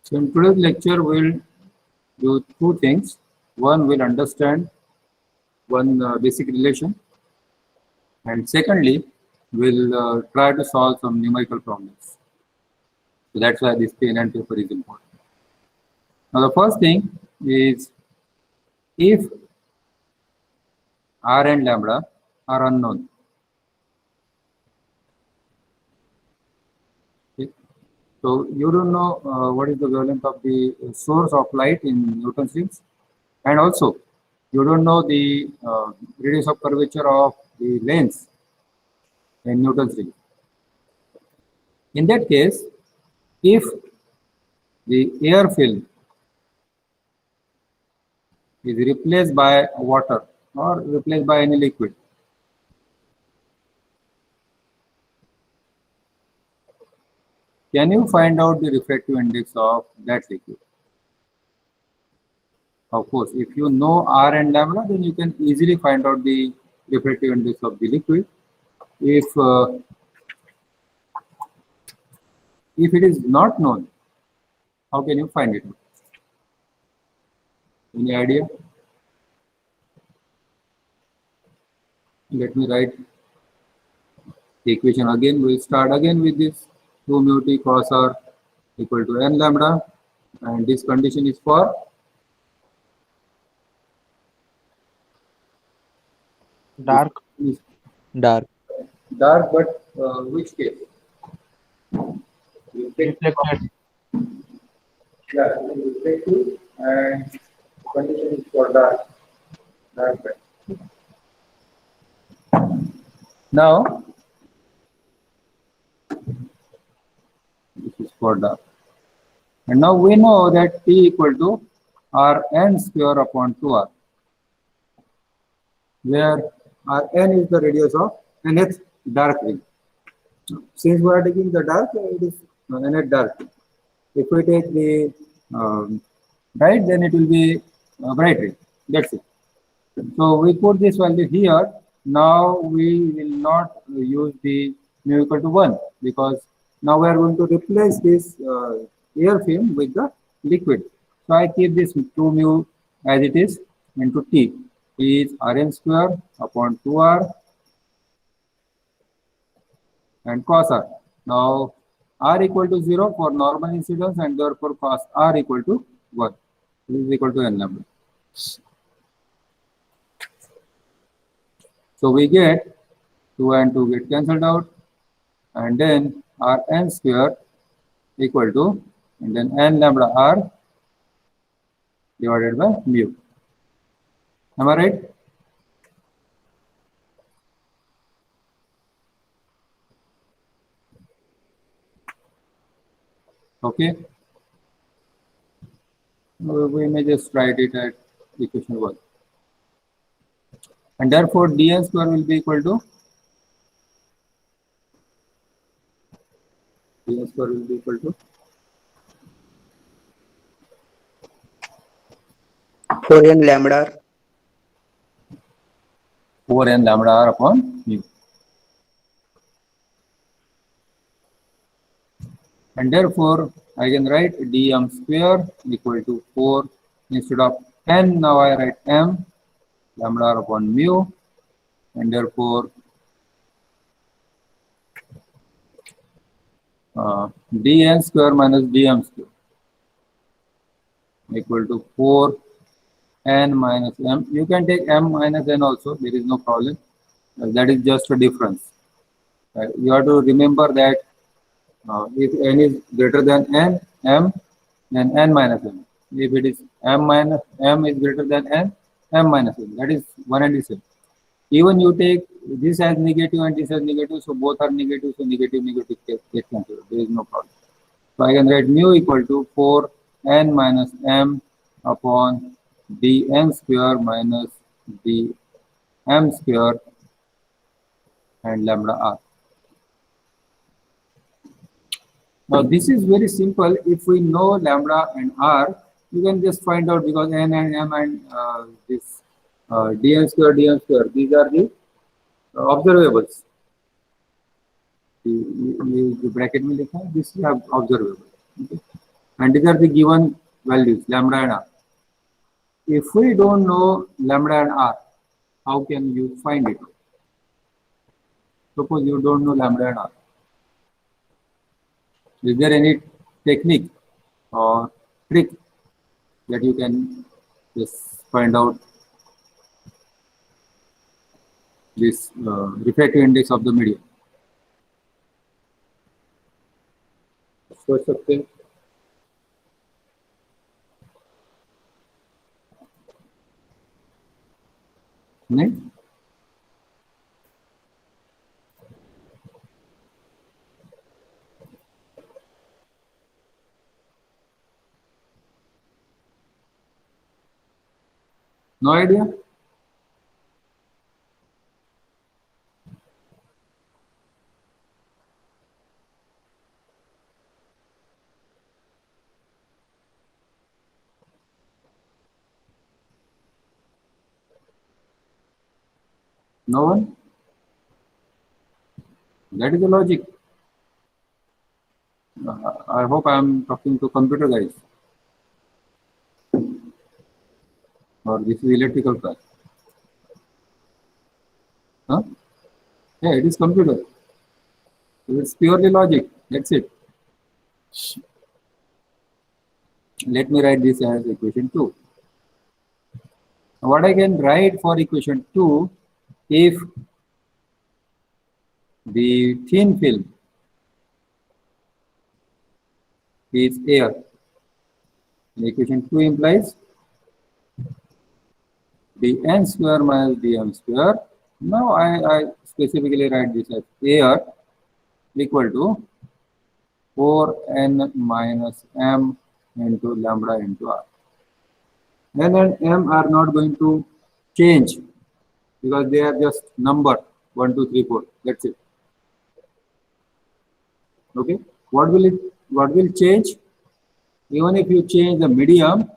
So in today's lecture, we'll do two things. One, we'll understand one basic relation, and secondly, we'll try to solve some numerical problems. So that's why this pen and paper is important. Now the first thing is, if R and lambda are unknown. Okay. So you don't know what is the wavelength of the source of light in Newton's rings, and also you don't know the radius of curvature of the lens in Newton's ring. In that case, if the air film is replaced by water or replaced by any liquid, can you find out the refractive index of that liquid? Of course, if you know R and lambda, then you can easily find out the refractive index of the liquid. If it is not known, how can you find it? Any idea? Let me write the equation again. We'll start again with this 2 mu t cos r equal to n lambda, and this condition is for Dark. dark, but which case? Reflected. Yeah, reflective, and condition is for dark. Now, this is for dark. And now we know that T equal to Rn square upon 2R, where Rn is the radius of nth dark ring. Since we are taking the dark, it is nth dark ring. If we take the bright, then it will be bright ring. That's it. So we put this value here. Now we will not use the mu equal to 1, because now we are going to replace this air film with the liquid. So I keep this 2 mu as it is into T. T is Rn square upon 2R and cos R. Now R equal to 0 for normal incidence, and therefore cos R equal to 1. This is equal to n lambda. So we get 2 and 2 get cancelled out, and then Rn square equal to, and then n lambda R divided by mu. Am I right? Okay. We may just write it at equation 1. And therefore dn square will be equal to, dn square will be equal to 4n lambda r. 4n lambda r upon mu. And therefore I can write dm square equal to 4, instead of n, now I write m lambda r upon mu, and therefore dn square minus dm square equal to 4 n minus m. You can take m minus n also, there is no problem. That is just a difference. You have to remember that if n is greater than n, m, then n minus m. If it is m minus m is greater than n, m minus n. That is one and the same. Even you take this as negative and this as negative, so both are negative, so negative get cancelled. There is no problem. So I can write mu equal to 4 n minus m upon dn square minus dm square and lambda r. Now this is very simple. If we know lambda and r, you can just find out, because n and m and this dn square, these are the observables. The bracket में लिखा है, this is observable. Okay? and these are the given values lambda and r. If we don't know lambda and r, how can you find it? Suppose you don't know lambda and r. Is there any technique or trick that you can just find out this refractive index of the medium? सोच सकते हैं. नहीं? No idea? No one? That is the logic. I hope I am talking to computer guys. Or this is electrical class. Huh? Yeah, it is computer. It's purely logic. That's it. Let me write this as equation 2. What I can write for equation 2, if the thin film is air, equation 2 implies dn square minus dm square. Now I specifically write this as air equal to 4n minus m into lambda into r. N and m are not going to change because they are just number 1, 2, 3, 4. That's it. Okay. What will change? Even if you change the medium,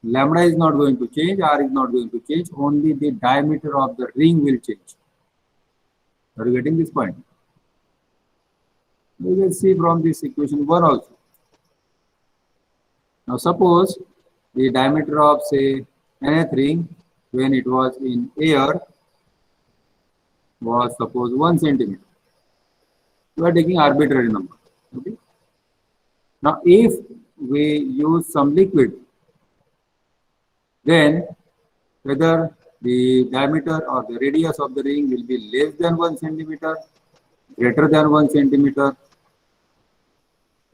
lambda is not going to change, r is not going to change. Only the diameter of the ring will change. Are you getting this point? We will see from this equation 1 also. Now suppose the diameter of say nth ring when it was in air was suppose 1 centimeter. We are taking arbitrary number. Okay. Now if we use some liquid, then whether the diameter or the radius of the ring will be less than 1 centimeter, greater than 1 centimeter,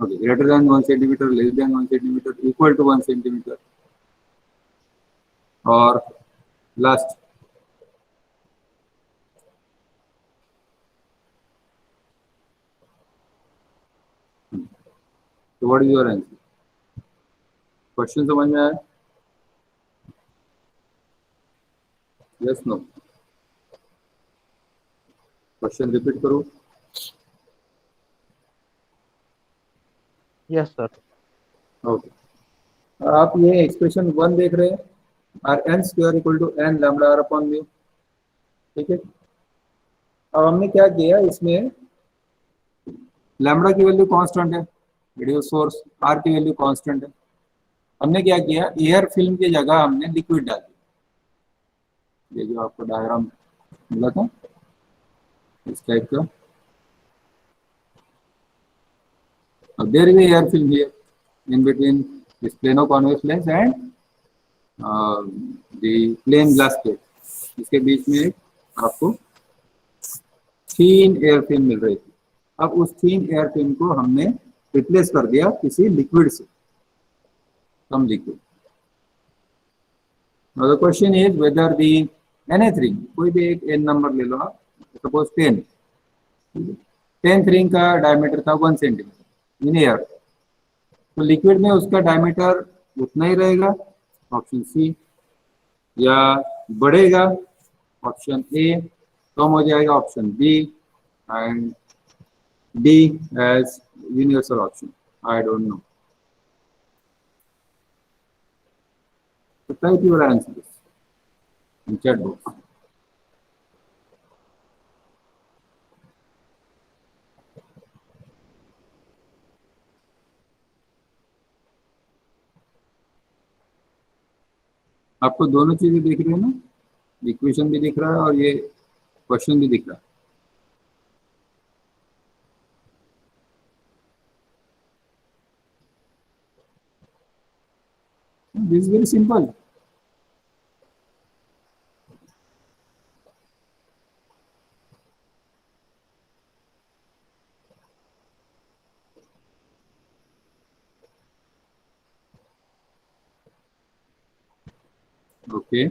okay, greater than 1 centimeter, less than 1 centimeter, equal to 1 centimeter, or last. So what is your answer? Question समझ में आया? Yes, no. Question repeat करो. Yes, sir. Okay. आप ये expression 1 देख रहे हैं, R N square equal to N lambda R upon mu. ठीक है. अब हमने क्या किया, इसमें लैम्डा की वैल्यू कांस्टेंट है, रेडियो सोर्स आर की वैल्यू कांस्टेंट है. हमने क्या किया, एयर फिल्म की जगह हमने लिक्विड डाल दिया. ये जो आपको डायग्राम मिला था इस टाइप का, अब there is air film here in between this plano convex lens and the plain glass plate. इसके बीच में आपको थीन एयर फिल्म मिल रही थी. अब उस थीन एयर फिल्म को हमने रिप्लेस कर दिया किसी लिक्विड से, some liquid. Now the question is whether the nth ring, कोई भी एक n नंबर ले लो आप, सपोज 10, 10th रिंग का डायमीटर था 1 सेंटीमीटर इन एयर, तो लिक्विड में उसका डायमीटर उतना ही रहेगा, ऑप्शन सी, या बढ़ेगा, ऑप्शन ए, कम हो जाएगा, option B, and D as universal option. I don't know. So type your answers in chat box. आपको दोनों चीजें दिख रही है ना, इक्वेशन भी दिख रहा है और ये क्वेश्चन भी दिख रहा है. This is very simple. Okay.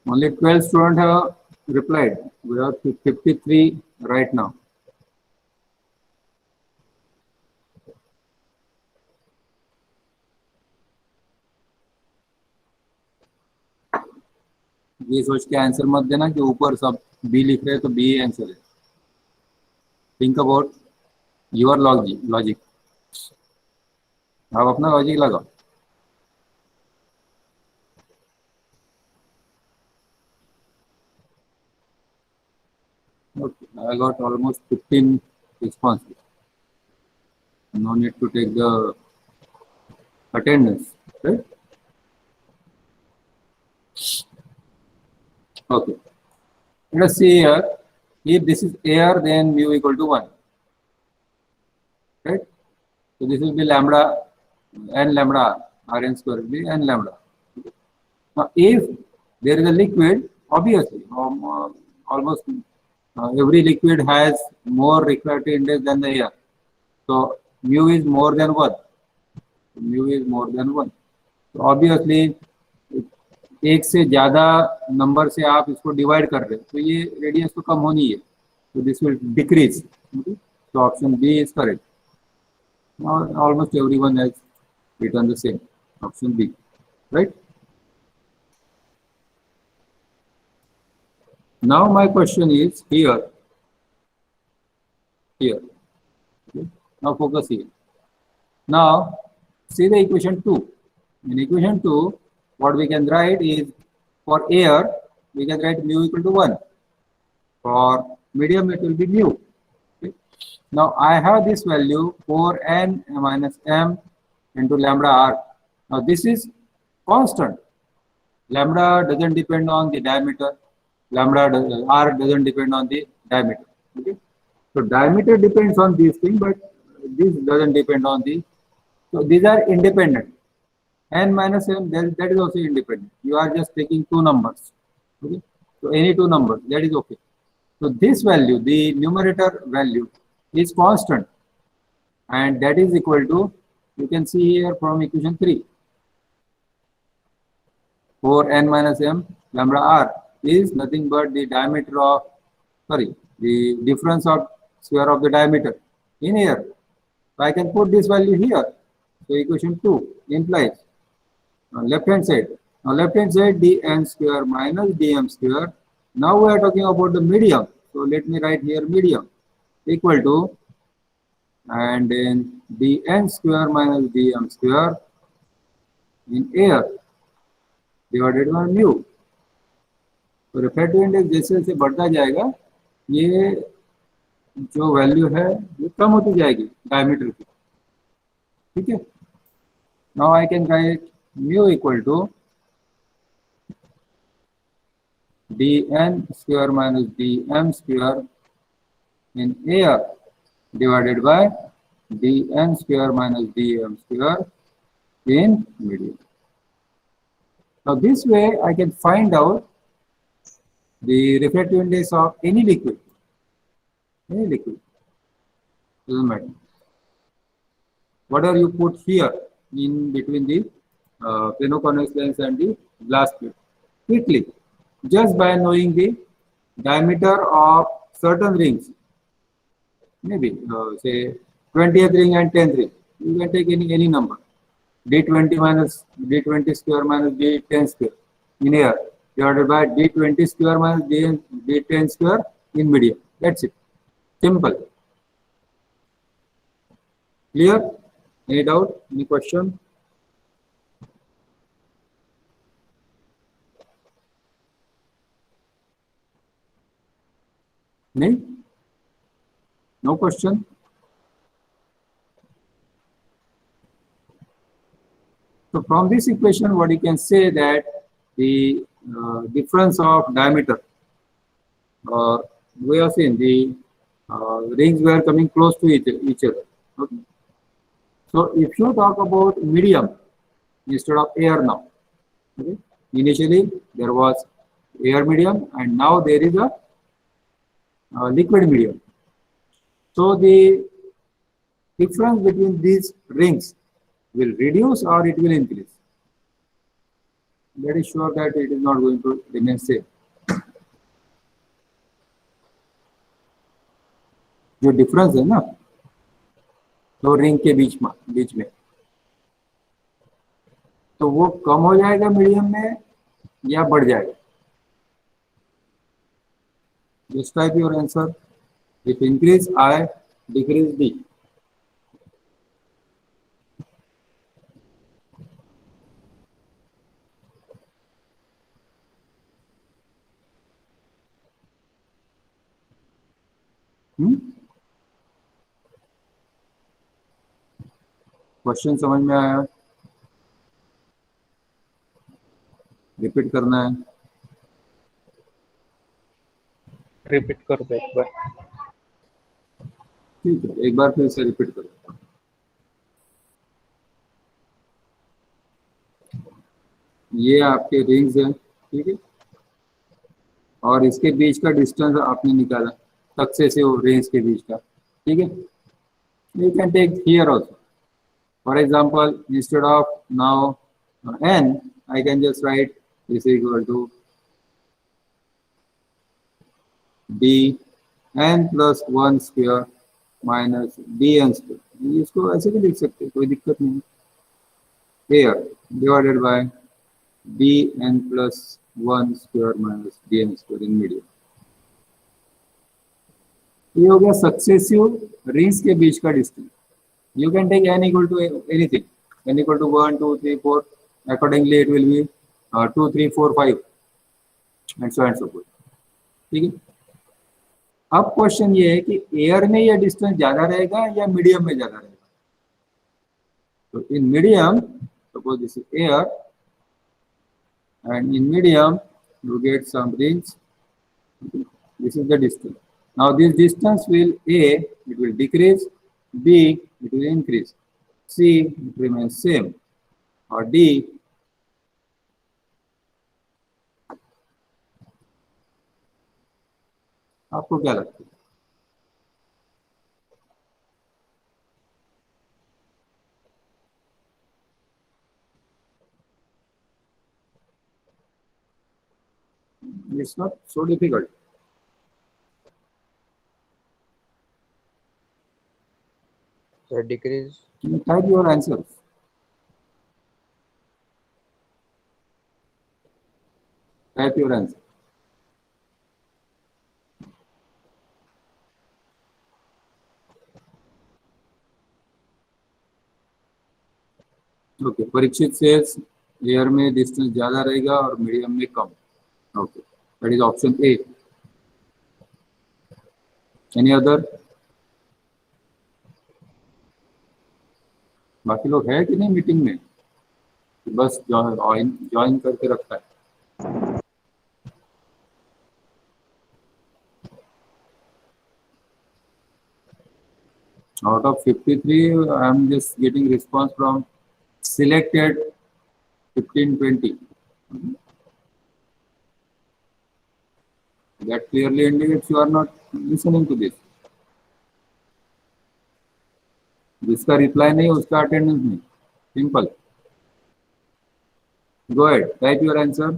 Only 12 students have replied. We have 53 right now. ये सोच के आंसर मत देना कि ऊपर सब बी लिख रहे हैं तो बी आंसर है. Think about your logic. आप अपना लॉजिक लगाओ. Okay, I got almost 15 responses. No need to take the attendance, right? Okay. Let us see here. If this is air, then mu equal to 1. Right? So this will be lambda n lambda r n square will be n lambda. Now, if there is a liquid, obviously, almost every liquid has more refractive index than the air. So mu is more than 1. Mu is more than 1. So obviously, एक से ज्यादा number से आप इसको divide कर रहे हैं तो ये रेडियस तो कम होनी है. तो दिस विल डिक्रीज. तो option B is correct. Almost everyone has written the same. Option B, right? Now my question is here. Okay. Now focus here. Now see the equation 2. In equation 2, what we can write is for air, we can write mu equal to 1. For medium, it will be mu. Okay. Now I have this value 4n minus m into lambda r. Now this is constant. Lambda doesn't depend on the diameter. R doesn't depend on the diameter. Okay. So diameter depends on these things, but this doesn't depend on the. So these are independent. N minus m, that is also independent. You are just taking two numbers. Okay. So any two numbers, that is okay. So this value, the numerator value, is constant, and that is equal to, you can see here from equation 3. 4n minus m lambda r is nothing but the diameter of, the difference of square of the diameter in here. So I can put this value here. So equation 2 implies left hand side. Now left hand side dn square minus dm square. Now we are talking about the medium. So let me write here medium equal to, and then dn square minus dm square in air divided by mu. तो refractive index जैसे जैसे बढ़ता जाएगा ये जो value है ये कम होती जाएगी डायमीटर की. ठीक है. Now I can write mu equal to dn square minus dm square in air divided by dn square minus dm square in medium. Now this way I can find out the refractive index of any liquid. Any liquid. Doesn't matter. Whatever you put here in between the plano-convex lens and the glass plate. Quickly, just by knowing the diameter of certain rings, maybe say 20th ring and 10th ring, you can take any number. D20 minus D20 square minus D10 square in air divided by D20 square minus D10 square in medium. That's it. Simple. Clear? Any doubt? Any question? No? No question? So from this equation, what you can say that the difference of diameter, or we have seen the rings were coming close to each other. Okay? So if you talk about medium instead of air now, okay? Initially there was air medium and now there is a liquid medium. So the difference between these rings will reduce or it will increase. That is sure that it is not going to remain same. जो difference है ना दो ring के बीच में तो वो कम हो जाएगा मीडियम में या बढ़ जाएगा. Just type your answer. If increase I, decrease D. Question समझ में आया? रिपीट करना है. रिपीट कर दो एक बार. ठीक है, एक बार फिर से रिपीट करो. ये आपके रिंग्स हैं, ठीक है, और इसके बीच का डिस्टेंस आपने निकाला सक्सेसिव रिंग्स के बीच का. ठीक है, you can take here also. For example instead of now n, I can just write is equal to d n plus 1 square minus dn square. इसको ऐसे भी लिख सकते हैं, कोई दिक्कत नहीं. Here divided by dn plus 1 square minus dn square in medium. ये हो गया सक्सेसिव रिंग्स के बीच का distance. You can take n equal to anything. n equal to 1, 2, 3, 4. Accordingly it will be 2, 3, 4, 5 and so forth. ठीक है. अब question ये है कि एयर में यह डिस्टेंस ज्यादा रहेगा या मीडियम में ज्यादा रहेगा. तो in medium, suppose this is air and in medium you get some rings. This is the distance. Now this distance will A, it will decrease, B, it will increase, C, it remains same, or D, आपको क्या लगता है? It's not so difficult. So decrease. You type your answers. Type your answer. Okay, Parikshit सेल्स air में distance ज्यादा रहेगा और medium में कम. Okay, that is option A. Any other? बाकी लोग है कि नहीं मीटिंग में? बस ज्वाइन करके रखता है. Out of 53, I am just getting response from selected 15, 20. That clearly indicates you are not listening to this. जिसका रिप्लाई नहीं उसका अटेंडेंस नहीं. Simple. Go ahead, type your answer.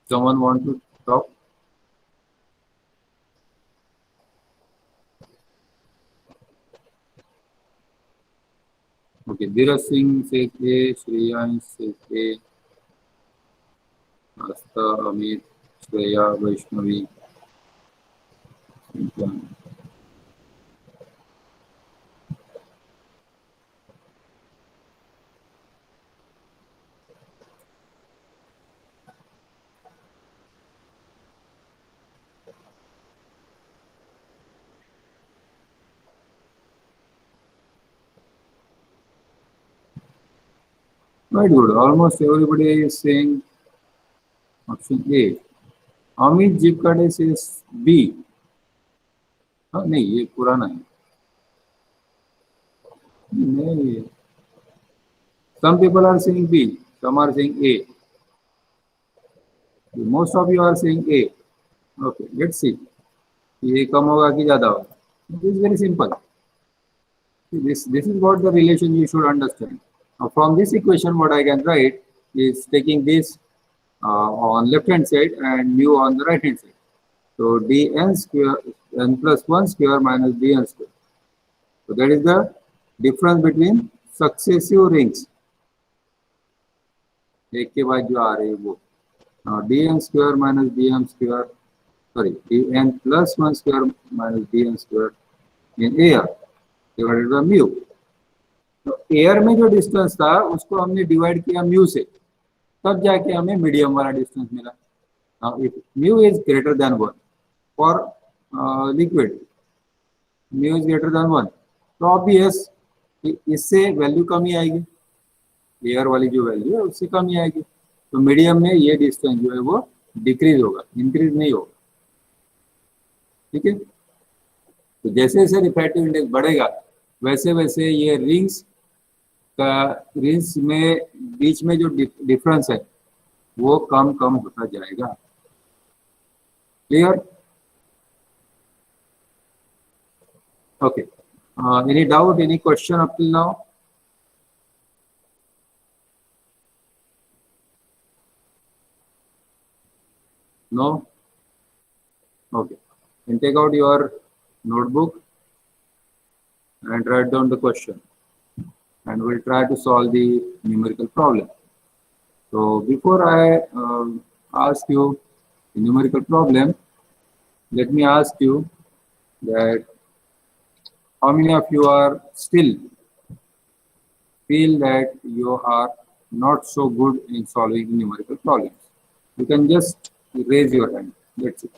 Someone want to talk? Okay, Dheeraj Singh says A, Shreyansh says A. Asta, Amit, Shreya, Vaishnavi. Quite good. Almost everybody is saying option A. Amit Jipkade says B. हाँ नहीं ये पुराना है नहीं some people are saying B, some are saying A. Most of you are saying A. Okay, let's see. ये कम होगा कि ज़्यादा होगा? It is very simple. This is what the relation you should understand. Now, from this equation, what I can write is taking this on left hand side and mu on the right hand side. So dn square n plus 1 square minus dn square. So that is the difference between successive rings. एक के बाद जो आ रही है वो dn square minus dm square, sorry, dn plus 1 square minus dn square in air divided by mu. तो air में जो डिस्टेंस था उसको हमने डिवाइड किया म्यू से, तब जाके हमें मीडियम वाला डिस्टेंस मिला. Now, if mu is greater than 1 for liquid, mu is greater than 1, तो ऑब्वियस इससे वैल्यू कम ही आएगी, एयर वाली जो वैल्यू है उससे कम ही आएगी. तो मीडियम में ये डिस्टेंस जो है वो डिक्रीज होगा, इंक्रीज नहीं होगा. ठीक है. तो जैसे जैसे रिफ्रैक्टिव इंडेक्स बढ़ेगा वैसे वैसे ये रिंग्स में बीच में जो डिफरेंस है वो कम कम होता जाएगा. Clear? Okay. Any doubt, any question up till now? No? Okay. And take out your notebook and write down the question. And we'll try to solve the numerical problem. So before I ask you the numerical problem, let me ask you that how many of you are still feel that you are not so good in solving numerical problems? You can just raise your hand. That's it.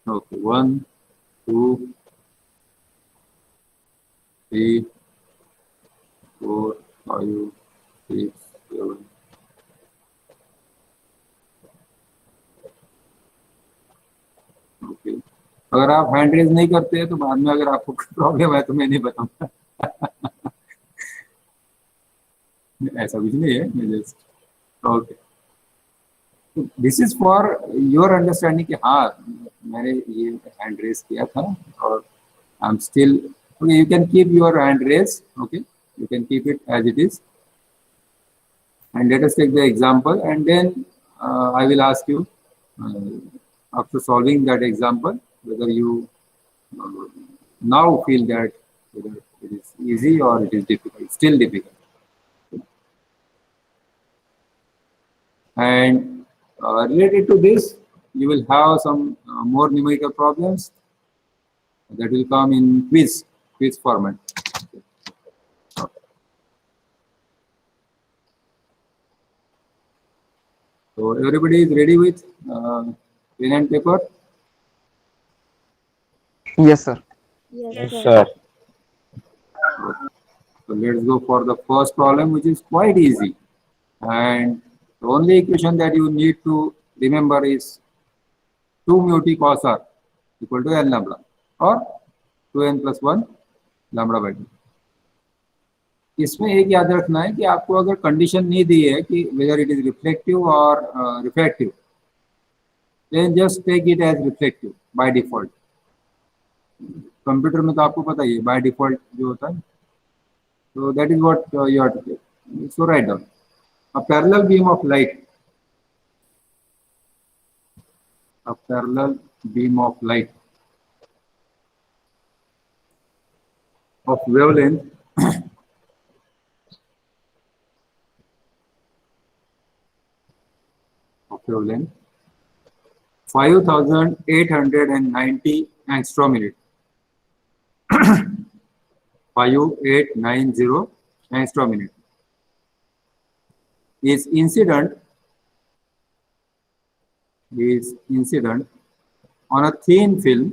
Okay, 1, 2, 3, 4, 5, 6, 7. Okay. अगर आप hand raise नहीं करते हैं तो बाद में अगर आपको प्रॉब्लम है तो मैं नहीं बताऊंगा. ऐसा कुछ नहीं है, मैं just okay. This is for your understanding कि हाँ मैंने ये हैंड रेज किया था और I am still okay. You can keep your hand raise. Okay, you can keep it as it is and let us take the example and then I will ask you after solving that example whether you now feel that whether it is easy or it is difficult, still difficult. And related to this, you will have some more numerical problems that will come in quiz format. So everybody is ready with pen and paper? Yes, sir. Yes, sir. So let's go for the first problem, which is quite easy. And the only equation that you need to remember is 2 mu t cos r equal to n lambda or 2n plus 1 lambda by 2. इसमें एक याद रखना है कि आपको अगर condition नहीं दी है कि वेदर इट इज रिफ्लेक्टिव और refractive, then just take it as reflective by default. Computer में तो आपको पता ही है बाय डिफॉल्ट जो होता है. So that is what you have to take. So write down a parallel beam of light. A parallel beam of light of wavelength of wavelength 5890 angstrom unit. 5890 angstrom unit is incident on a thin film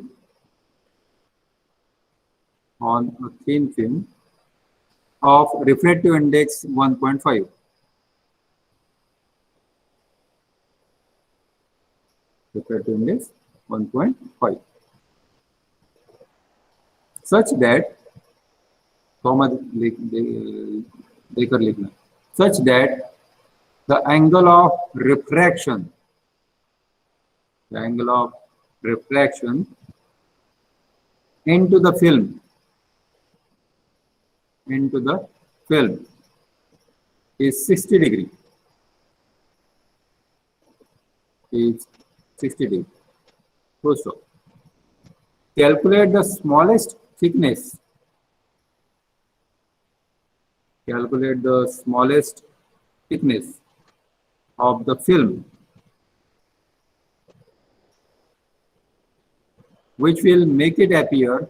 of refractive index 1.5. Refractive index 1.5 such that such that the angle of refraction into the film is 60 degree. Is 60 degree. Full stop. Calculate the smallest thickness. Calculate the smallest thickness of the film which will make it appear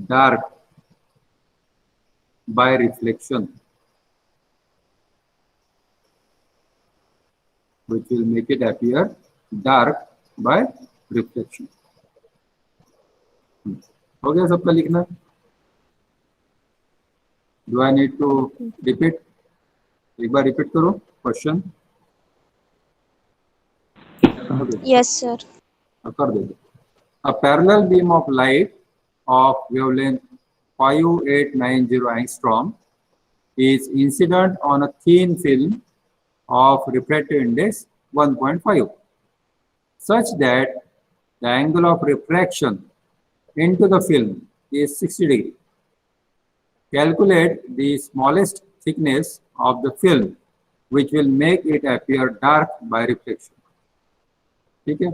dark by reflection. Which will make it appear dark by reflection. हो गया सबका लिखना? Do I need to repeat? एक बार repeat करो question. Yes, sir. कर दो. A parallel beam of light of wavelength 5890 angstrom is incident on a thin film of refractive index 1.5 such that the angle of refraction into the film is 60 degree. Calculate the smallest thickness of the film which will make it appear dark by reflection. Okay?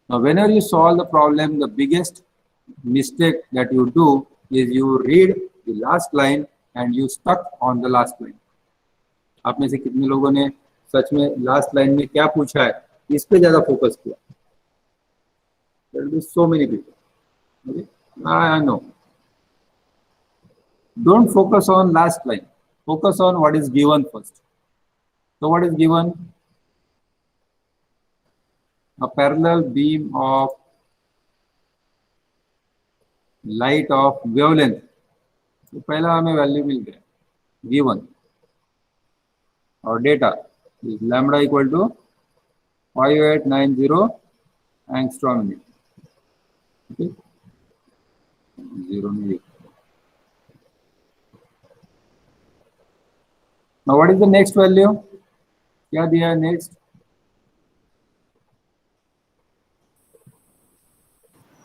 Now, whenever you solve the problem, the biggest mistake that you do is you read the last line and you stuck on the last line. आप में से कितने लोगों ने सच में last line में क्या पूछा है इस पे ज्यादा फोकस किया? There will be so many people. Okay? I know. Don't focus on last line. Focus on what is given first. So what is given? A parallel beam of light of wavelength. तो पहला हमें value मिल गया given और data is lambda equal to 5890 angstrom unit. Okay. 0 नहीं. Now what is the next value? क्या दिया है next?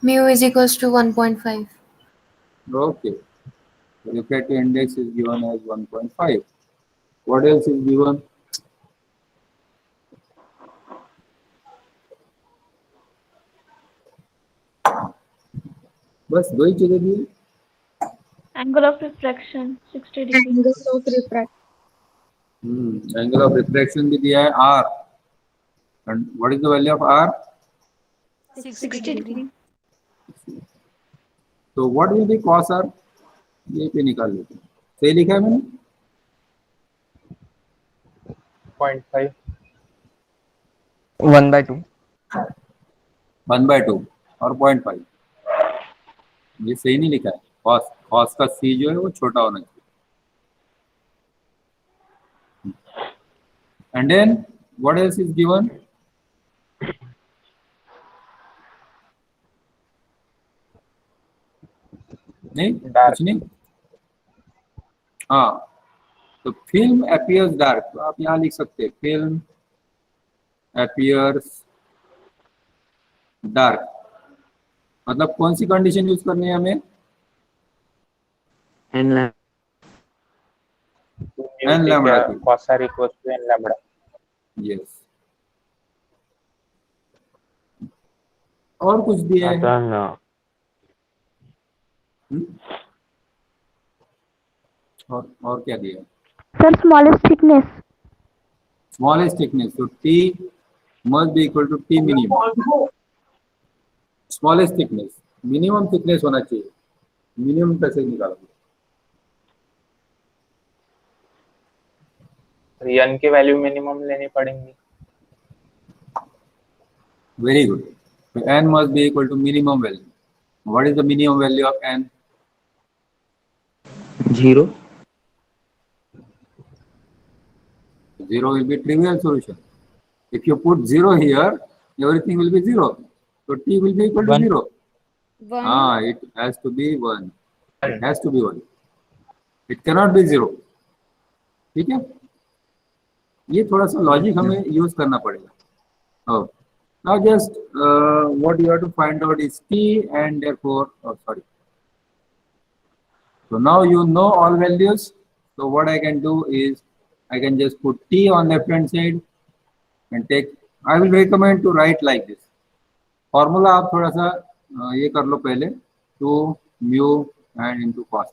Mu is equals to 1.5. Okay. The refractive index is given as 1.5. What else is given? बस दो ही चीजें दी. Angle of refraction 60 degree. Angle of refraction. Angle of refraction भी दिया है r. And what is the value of r? 60 degree. So what will be cos r? ये पे निकाल लेते हैं. सही लिखा है मैंने? 0.5. 1/2. 1/2 और 0.5. ये सही नहीं लिखा है. cos का c जो है वो छोटा होना चाहिए. And then what else is given? नहीं Dark. कुछ नहीं. हाँ तो फिल्म appears dark. तो आप यहाँ लिख सकते हैं फिल्म appears dark. मतलब कौन सी कंडीशन यूज करनी है हमें? And n lambda की. Cos r equals to n lambda. Yes. और कुछ दिया है? आता ना हम्म? और क्या दिया है? Sir, smallest thickness. Smallest thickness, so T must be equal to T minimum. Smallest thickness, minimum thickness होना चाहिए. मिनिमम कैसे निकालोगे? n की वैल्यू मिनिमम लेनी पड़ेंगी. Very good. So n must be equal to minimum value. What is the minimum value of n? 0. 0 will be trivial solution. If you put 0 here, everything will be 0. So T will be equal to 1. 0. 1. It has to be 1. It has to be 1. It cannot be 0. ठीक है? ये थोड़ा सा logic हमें use करना पड़ेगा. Oh. Now just what you have to find out is T and therefore, sorry. So now you know all values. So what I can do is I can just put T on left hand side and take, I will recommend to write like this. Formula आप थोड़ा सा ये कर लो पहले, 2 mu and into cos.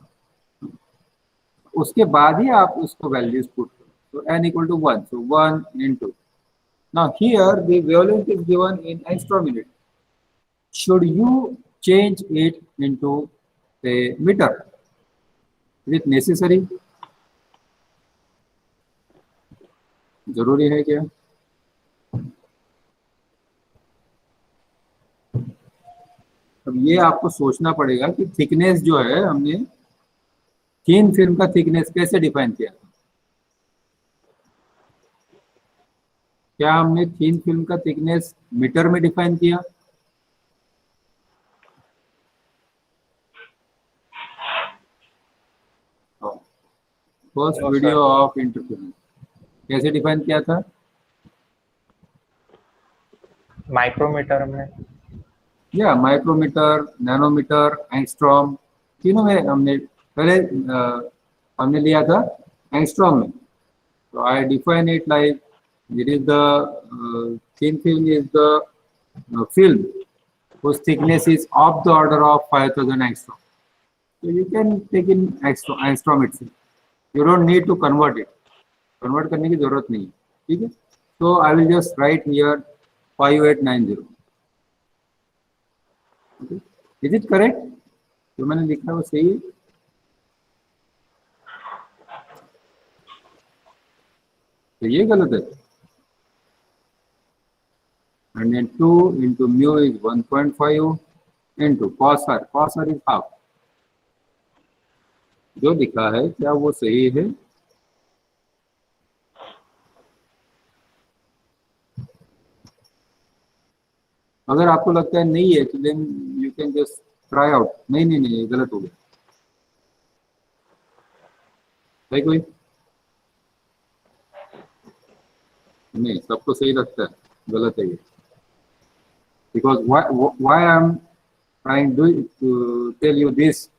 उसके बाद ही आप उसको values put करो. So n equal to 1. So 1 into. Now here the wavelength is given in angstrom unit. Should you change it into a meter? Is it necessary? जरूरी है क्या? अब ये आपको सोचना पड़ेगा कि थिकनेस जो है, हमने थिन फिल्म का थिकनेस कैसे डिफाइन किया था? क्या हमने थिन फिल्म का थिकनेस मीटर में डिफाइन किया? फर्स्ट वीडियो ऑफ इंटरफेरेंस कैसे डिफाइन किया था? माइक्रोमीटर में. या माइक्रोमीटर, नैनोमीटर, एंगस्ट्रॉम, तीनों में हमने पहले हमने लिया था एंगस्ट्रॉम में. तो I define it like it is the thin film is the film whose thickness is of the order of 5000 angstrom. So you can take in angstrom itself. You don't need to convert it. Convert करने की जरूरत नहीं है. ठीक है? So I will just write here 5890. Okay. Is it correct? जो मैंने लिखा है वो सही है? तो ये गलत है. And then 2 into mu is 1.5 into cos r. Cos r is half. जो लिखा है क्या वो सही है? अगर आपको लगता है नहीं है तो then you can just try out. नहीं नहीं नहीं, ये गलत हो गया. है कोई? नहीं, सबको सही लगता है. गलत है ये. Because why I am trying to tell you this,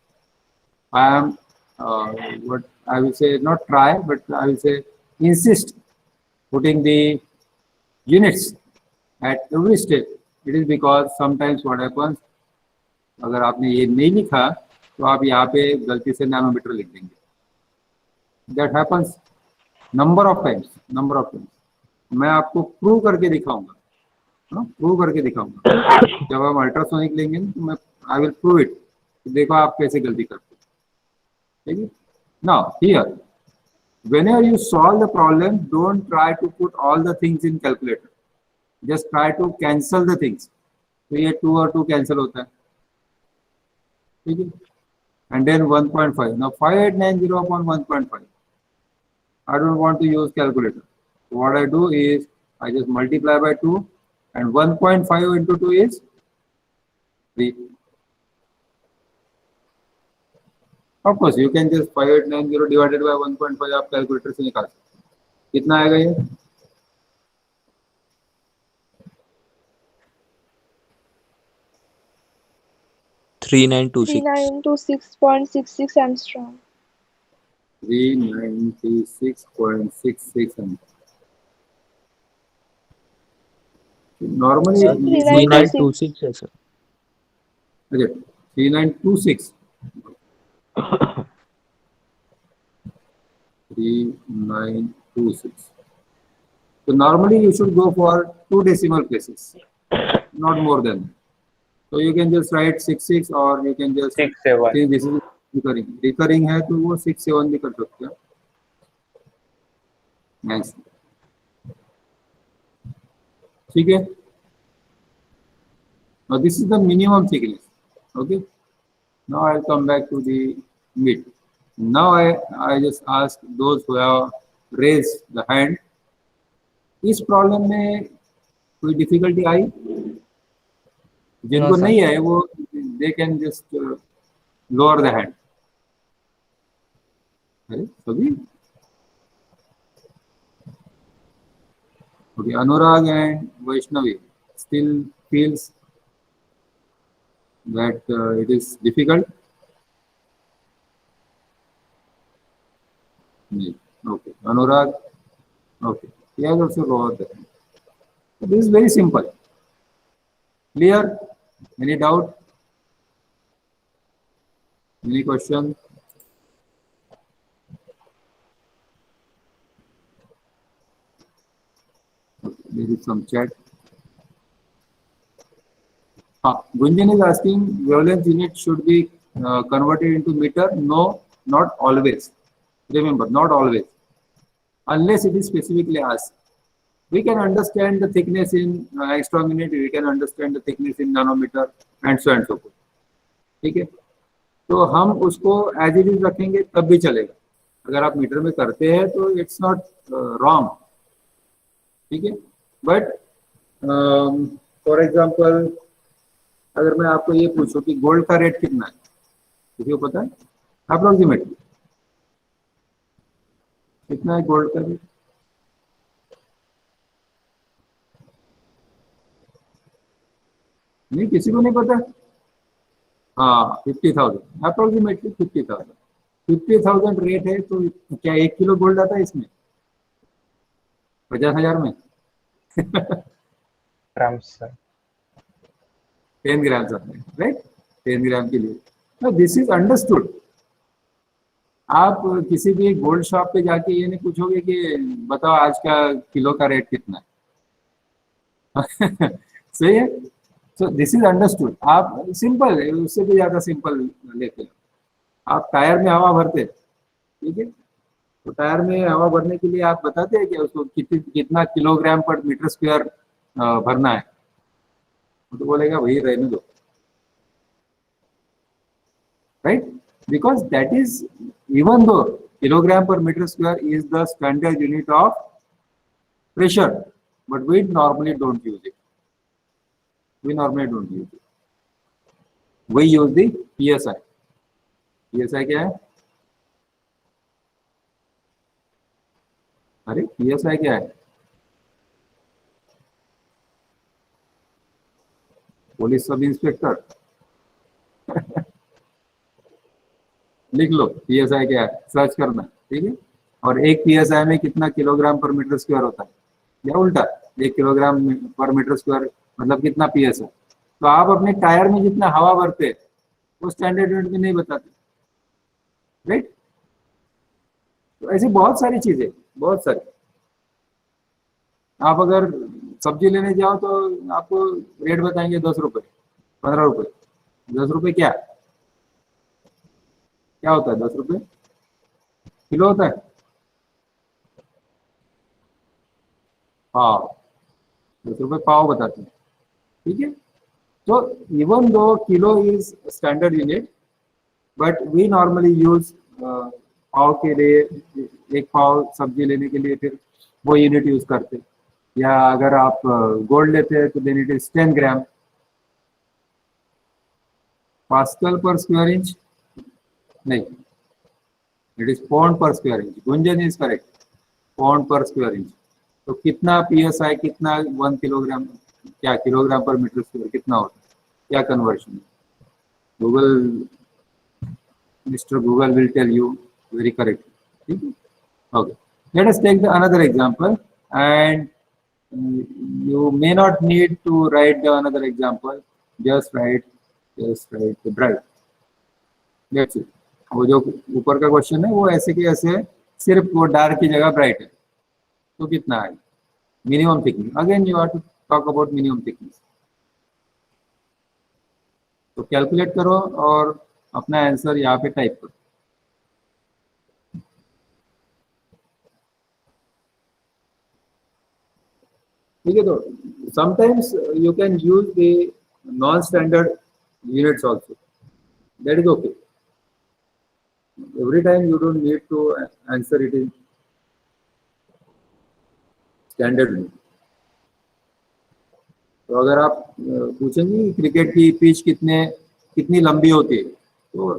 I am what I will say, not try, but I will say insist putting the units at every step. It is because sometimes what happens, अगर आपने ये नहीं लिखा तो आप यहाँ पे गलती से नैनोमीटर लिख देंगे. That happens number of times. मैं आपको प्रूव करके दिखाऊंगा. प्रूव करके दिखाऊंगा. जब हम अल्ट्रासोनिक लेंगे तो मैं आई विल प्रूव इट. देखो आप कैसे गलती करते हैं. ठीक है? Now here whenever you solve the problem, don't try to put all the things in calculator. Just try to cancel the things. तो ये 2 और 2 कैंसिल होता है. ठीक है? And then 1.5. Now 5890 upon 1.5. I don't want to use calculator. So what I do is I just multiply by 2. And 1.5 into 2 is 3. Of course, you can just 5890 divided by 1.5 आप calculator से निकाल सकते हैं. कितना आएगा ये? Three nine two six. 3926.66 angstrom. 396.66. Normally, Sir, 3926 है sir. अच्छा 3926 3926. So normally you should go for 2 decimal places, not more than that. So you can just write 66 or you can just 6-7. since this is recurring है तो वो 6-7 भी कर सकते हैं. Nice. ठीक है. Now this is the minimum thickness. Okay. Now I'll come back to the mid. Now I just ask those who have raised the hand. इस प्रॉब्लम में कोई डिफिकल्टी आई? जिनको sir. नहीं है वो they can just lower the hand. अरे सभी okay. Anurag and Vaishnavi still feels that it is difficult. Okay, Anurag. Okay, he has also lowered the hand. So this is very simple. Clear? Any doubt? Any question? Okay, there is some chat. Gunjan is asking, violence unit should be converted into meter. No, not always. Remember, not always. Unless it is specifically asked. We can understand the thickness in extra unit, we can understand the thickness in nanometer and so forth. ठीक है. तो हम उसको as it is रखेंगे तब भी चलेगा. अगर आप मीटर में करते हैं तो इट्स नॉट रॉन्ग. ठीक है. बट फॉर एग्जांपल अगर मैं आपको ये पूछूं कि गोल्ड का रेट कितना है, किसी को पता है अप्रोक्सीमेटली कितना है गोल्ड का रेट? नहीं, किसी को नहीं पता. हाँ 50,000 अप्रोक्सीमेटली 50,000. 50,000 रेट है तो क्या 1 किलो गोल्ड आता है इसमें? 50,000 में ग्राम्स सर. 10 ग्राम आता है, राइट? 10 ग्राम के लिए. This is understood. आप किसी भी गोल्ड शॉप पे जाके ये नहीं पूछोगे कि बताओ आज का किलो का रेट कितना है. सही है. So this is understood. आप सिंपल है, उससे भी ज्यादा सिंपल लेते हैं. आप टायर में हवा भरते हैं, ठीक है? तो टायर में हवा भरने के लिए आप बताते हैं कि उसको कितना किलोग्राम पर मीटर स्क्वायर भरना है. तो बोलेगा भाई रहने दो, right? Because that is, even though kilogram per meter square is the standard unit of pressure, but we normally don't use it. We normally don't use it. We use the PSI. PSI क्या है? अरे PSI क्या है? Police sub inspector. लिख लो PSI क्या है, search करना. ठीक है. और एक PSI में कितना किलोग्राम पर मीटर स्क्वायर होता है, या उल्टा 1 किलोग्राम पर मीटर स्क्वायर मतलब कितना PSI. तो आप अपने टायर में जितना हवा भरते हैं वो स्टैंडर्ड यूनिट में नहीं बताते, राइट? तो ऐसी बहुत सारी चीजें, बहुत सारी. आप अगर सब्जी लेने जाओ तो आपको रेट बताएंगे 10 रुपए, 15 रुपए. 10 रुपए क्या क्या होता है? 10 रुपए किलो होता है. पाव, 10 रुपए पाव बताते हैं. ठीक है. तो इवन दो kilo is standard unit, but we normally use पाव के लिए, एक पाव सब्जी लेने के लिए फिर वो यूनिट यूज करते. या अगर आप गोल्ड लेते हैं तो then it is 10 gram. Pascal per square inch नहीं, it is pound per square inch. Gunjan is correct, pound per square inch. तो कितना PSI, कितना 1 किलोग्राम, क्या किलोग्राम पर मीटर स्क्वायर कितना होता है, क्या conversion? Google, mister Google will tell you very correct. ठीक है. Okay, let us take the another example and you may not need to write the another example. Just write Yes, right, bright. That's it. वो जो ऊपर का question है वो ऐसे के ऐसे है, सिर्फ वो डार्क की जगह ब्राइट है, तो कितना है minimum thickness. Again you have to talk about minimum thickness. तो कैलकुलेट करो और अपना आंसर यहाँ पे टाइप करो. ठीक है. तो sometimes you can use the non standard units also, that is okay. Every time you don't need to answer it in standard way. तो अगर आप पूछेंगे क्रिकेट की पिच कितनी लंबी होती है, तो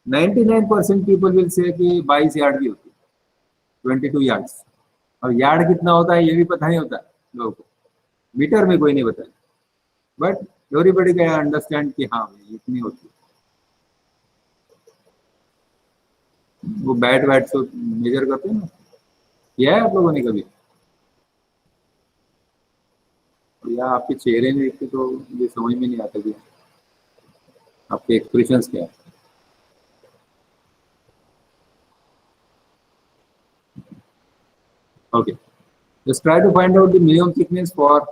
99% पीपल विल से कि 22 यार्ड की होती है, 22 यार्ड्स. और यार्ड कितना होता है ये भी पता नहीं होता लोगों को, मीटर में कोई नहीं बताया, बट एवरीबडी कैन अंडरस्टैंड कि हाँ इतनी होती है. वो बैट से मेजर करते हैं ना, किया है आप लोगों ने कभी? या आपके चेहरे में देखते तो ये समझ में नहीं आता कि आपके एक्सप्रेशंस क्या है. Okay, just try to find out the minimum thickness for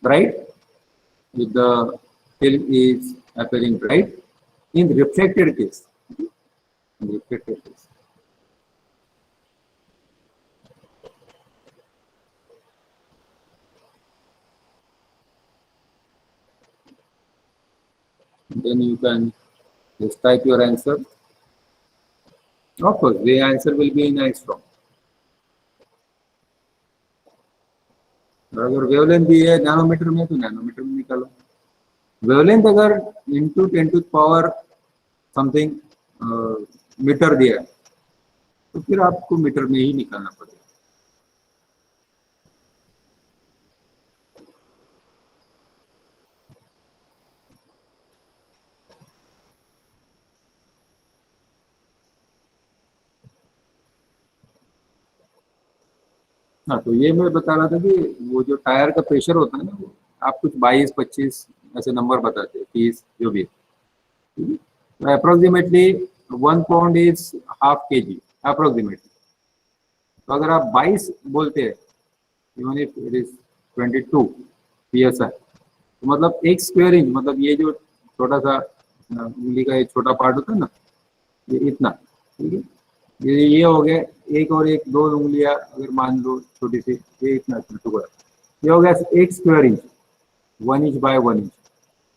bright if the film is appearing bright in reflected case. Reflected case. Then you can just type your answer. Of course, the answer will be in angstrom. अगर wavelength दी है nanometer में तो nanometer में निकालो. Wavelength अगर into 10 to power something meter दिया है तो फिर आपको मीटर में ही निकालना पड़ेगा. हाँ, तो ये मैं बता रहा था कि वो जो टायर का प्रेशर होता है ना, वो आप कुछ 22-25 ऐसे नंबर बताते हैं, 30 जो भी है. तो approximately 1 pound is half kg approximately. तो अगर आप 22 बोलते हैं, even if it is 22 psi, तो मतलब 1 स्क्वायर इंच, मतलब ये जो छोटा सा उंगली का एक छोटा पार्ट होता है ना, ये इतना. ठीक है, ये हो गया एक और एक 2 उंगलियां अगर मान लो छोटी सी, ये इतना टुकड़ा, ये हो गया 1 square inch, 1 inch by 1 inch.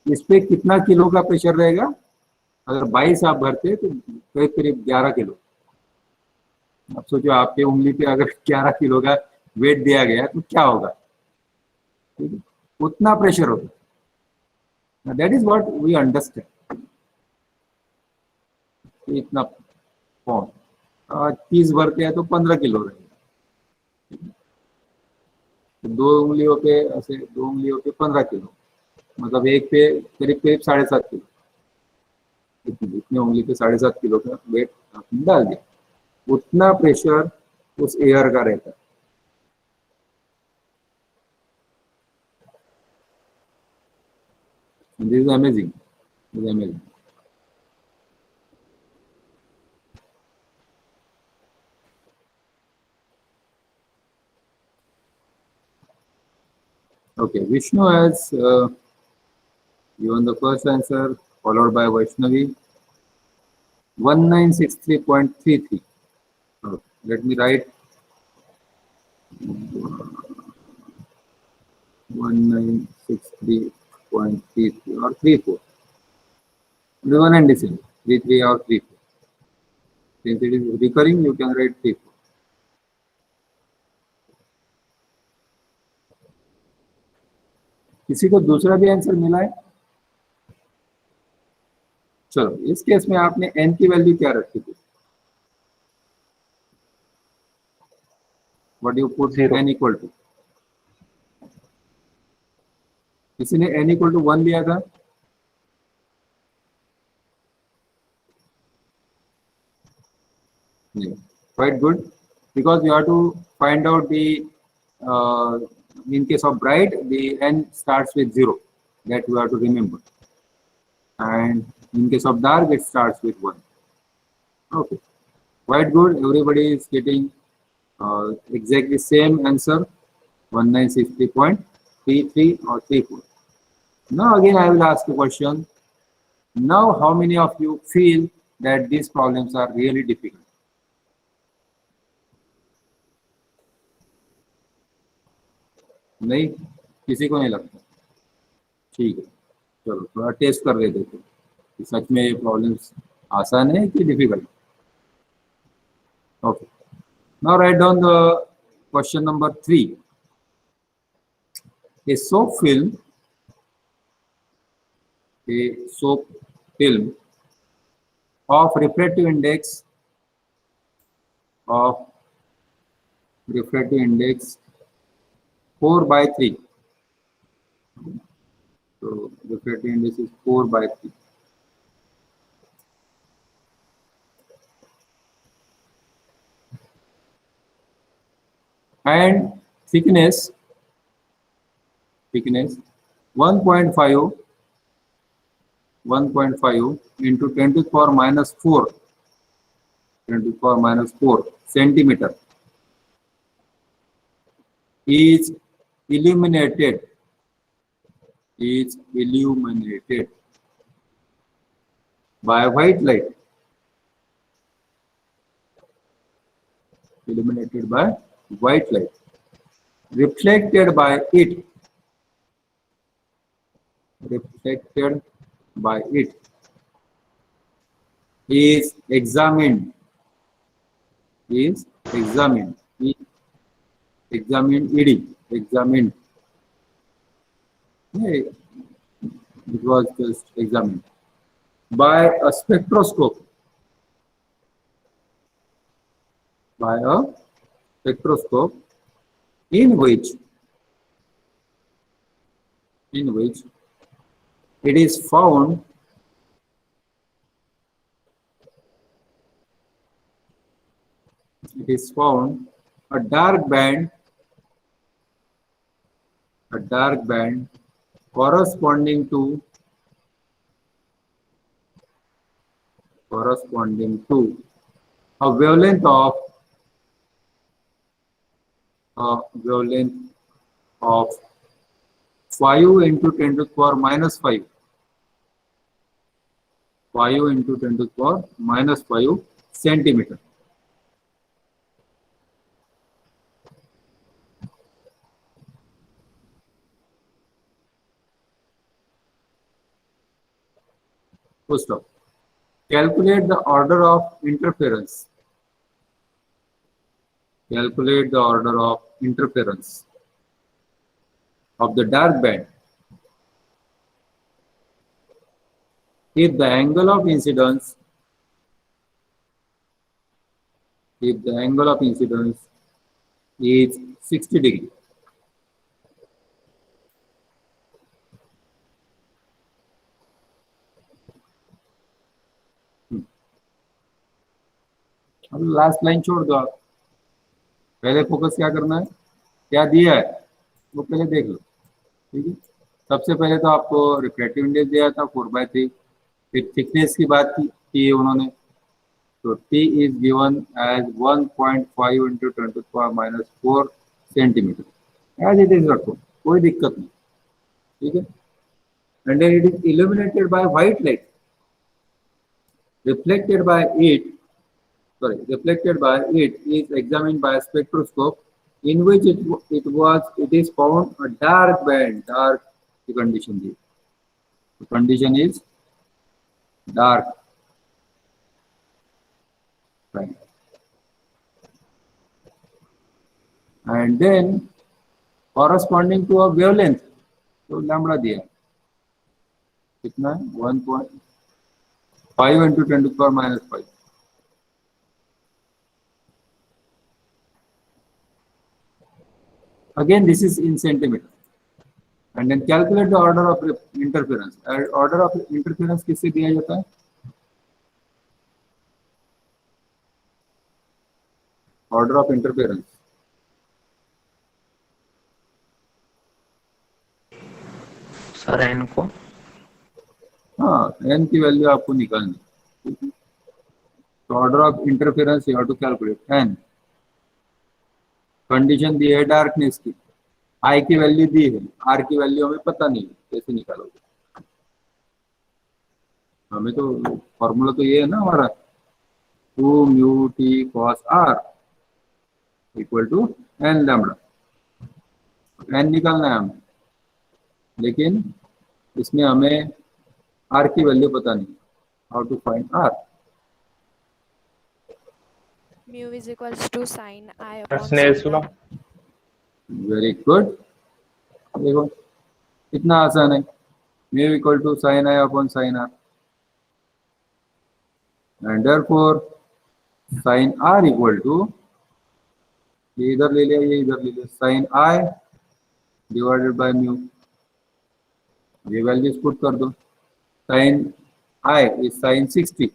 इस पे कितना किलो का प्रेशर रहेगा? अगर 22 आप भरते तो करीब करीब 11 किलो. अब सोचो आपके उंगली पे अगर 11 किलो का वेट दिया गया तो क्या होगा. ठीक है, उतना प्रेशर होगा. That is what we understand. इतना पाउंड 30 भरते हैं तो 15 किलो रहेगा. तो 2 उंगलियों पे ऐसे 2 उंगलियों पे 15 किलो, मतलब एक पे करीब करीब 7.5 किलो. इतने उंगली पे 7.5 किलो का वेट आपने डाल दिया. उतना प्रेशर उस एयर का रहता है. This is amazing, this is amazing. Okay, Vishnu has given the first answer, followed by Vaishnavi. 1963.33. Let me write 1963.33 or 34. The one and the same, 33 or 34. Since it is recurring, you can write 34. किसी को दूसरा भी answer मिला है? चलो, इस case में आपने n की वैल्यू क्या रखी थी? What you put n equal to? किसी ने n इक्वल टू 1 लिया था? नहीं. Quite good, because you have to find out the in case of bright, the n starts with 0. that we have to remember. And in case of dark, it starts with 1. Okay, quite good. Everybody is getting exactly same answer, 1963.33 or 34. Now again, I will ask a question. Now, how many of you feel that these problems are really difficult? नहीं, किसी को नहीं लगता? ठीक है, चलो थोड़ा test कर लेते थे कि सच में ये प्रॉब्लम्स आसान है कि difficult. Okay, now write down the question number 3. A soap film of refractive index 4/3. So refractive index is 4/3. And thickness 1.5 into 10 to the power minus 4 centimeter is illuminated by white light. Illuminated by white light. Reflected by it is examined ED. Yeah, it was just examined by a spectroscope. In which it is found a dark band corresponding to a wavelength of 5 into 10 to the power minus 5. 5 into 10 to the power minus 5 centimeter. Full stop. Calculate the order of interference. Of the dark band if the angle of incidence is 60 degree. अब last line छोड़ दो आप, पहले focus क्या करना है, क्या दिया है वो पहले देख लो. ठीक है, सबसे पहले तो आपको रिफ्रैक्टिव इंडेक्स दिया था 4/3. फिर थिकनेस की बात की है उन्होंने, तो T is given as 1.5 into 10 to the power minus 4 centimeter. As it is रखो, कोई दिक्कत नहीं. ठीक है, and then it is illuminated by white light. reflected by it is examined by a spectroscope in which it is found a dark band. The condition is dark band. And then corresponding to a wavelength, तो lambda दिया कितना है, 1.5 into 10 to the power minus 5. Again, this is in centimeter. And then calculate the order of interference. Order of interference किससे दिया जाता है? Order of interference. Sir N को हाँ, n की वैल्यू आपको निकालनी, ठीक है। तो order of interference you have to calculate n। Condition दी है डार्कनेस की, I की वैल्यू दी है, R की वैल्यू हमें पता नहीं है, कैसे निकालोगे? हमें तो फॉर्मूला तो ये है ना हमारा, 2 mu t cos r equal to n lambda. n निकालना है हमें, लेकिन इसमें हमें r की वैल्यू पता नहीं। How to find r? Mu is equals to sin I upon Snell's sin law. r. Very good. देखो कितना आसान है, mu equal to sine I upon sine R, and therefore sine R equal to, ये इधर ले लिया, ये इधर ले लिया, sine I divided by mu. ये वैल्यूज पुट कर दो। Sine I is sine 60,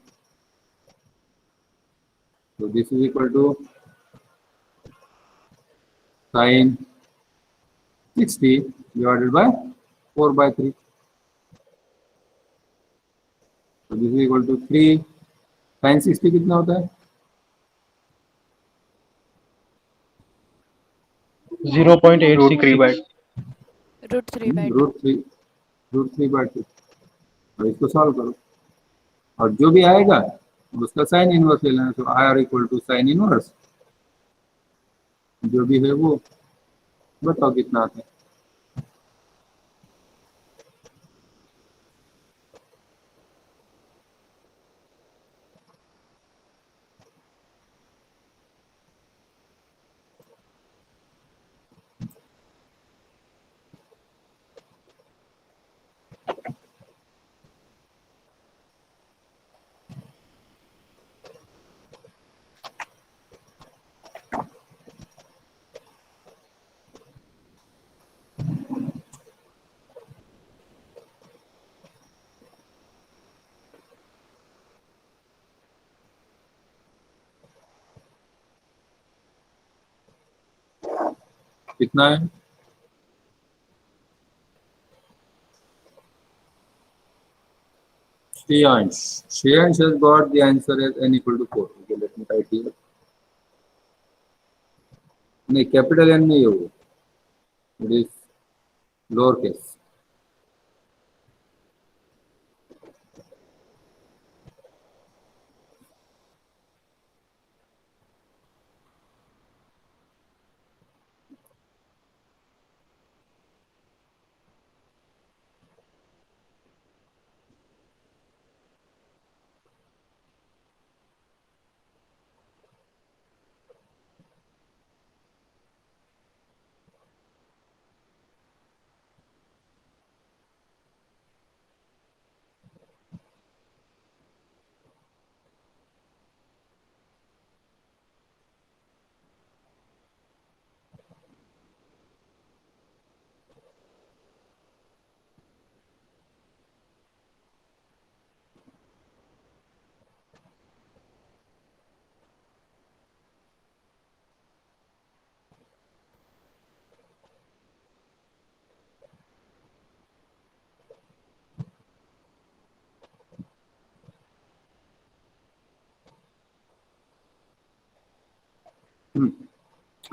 so this is equal to sin 60 divided by 4/3, so this is equal to 3। sin 60 कितना होता है? 0.863 √3/2। और इसको सॉल्व करो, और जो भी आएगा उसका साइन इनवर्स ले लेना। तो R equal to sine inverse, जो भी है वो बताओ कितना आता है। कितना है? Shreyansh has got the answer as n equal to 4. Okay, let me write here. नहीं, कैपिटल N नहीं है वो, इट इज लोअर केस।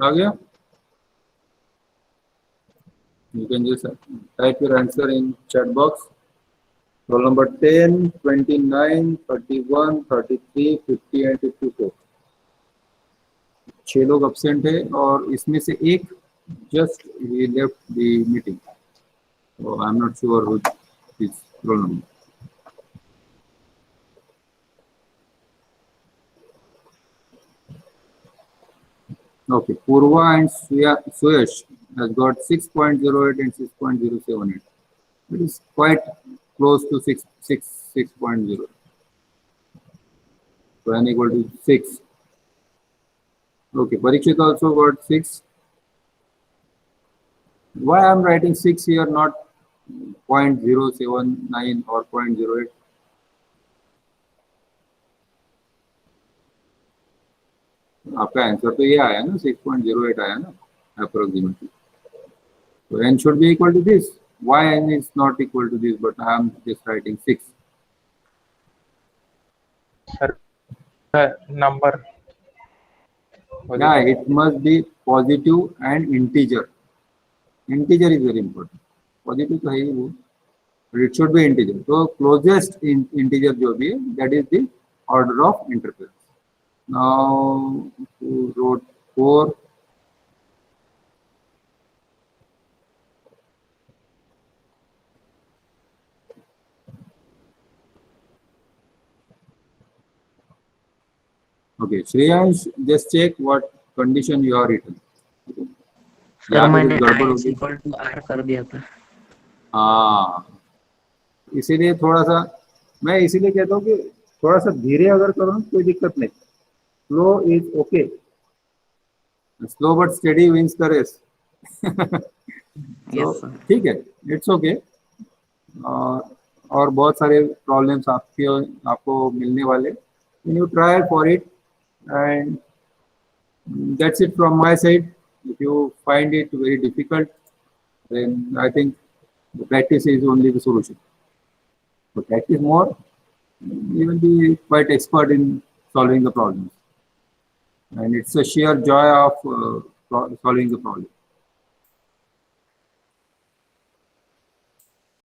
आ गया? You can just type your answer in chat box. Roll number 10, 29, 31, 33, 50 and 54। 6 लोग absent है और इसमें से एक just he left the meeting, so I'm not sure who is roll number. Okay, Purva and Suyash has got 6.08 and 6.078. It is quite close to 6.0. So n equal to 6. Okay, Parikshit also got 6. Why I am writing 6 here, not 0.079 or 0.08? आपका answer तो ये आया ना, 6.08 आया ना approximately, तो n should be equal to this, yn is not equal to this, but I am just writing 6. Sir, number. Yeah, it must be positive and integer. Integer is very important. Positive to है वो, but it should be integer. So closest integer जो भी है, that is the order of interference. Now who wrote 4? Okay, Shreyansh, just check what condition you are written. Sir मैंने गड़बड़ I होगी। Equal to R कर दिया था। हाँ, इसीलिए थोड़ा सा मैं इसीलिए कहता हूँ कि थोड़ा सा धीरे अगर करो ना कोई दिक्कत नहीं, slow is okay, slow but steady wins the race. Yes, sir. ठीक है, इट्स ओके। और बहुत सारे प्रॉब्लम्स आपको मिलने वाले, you try for it and that's it from my side. If you find it very difficult, then I think the practice is only the solution. So practice more, you will be quite expert in solving the problems. And it's a sheer joy of solving the problem.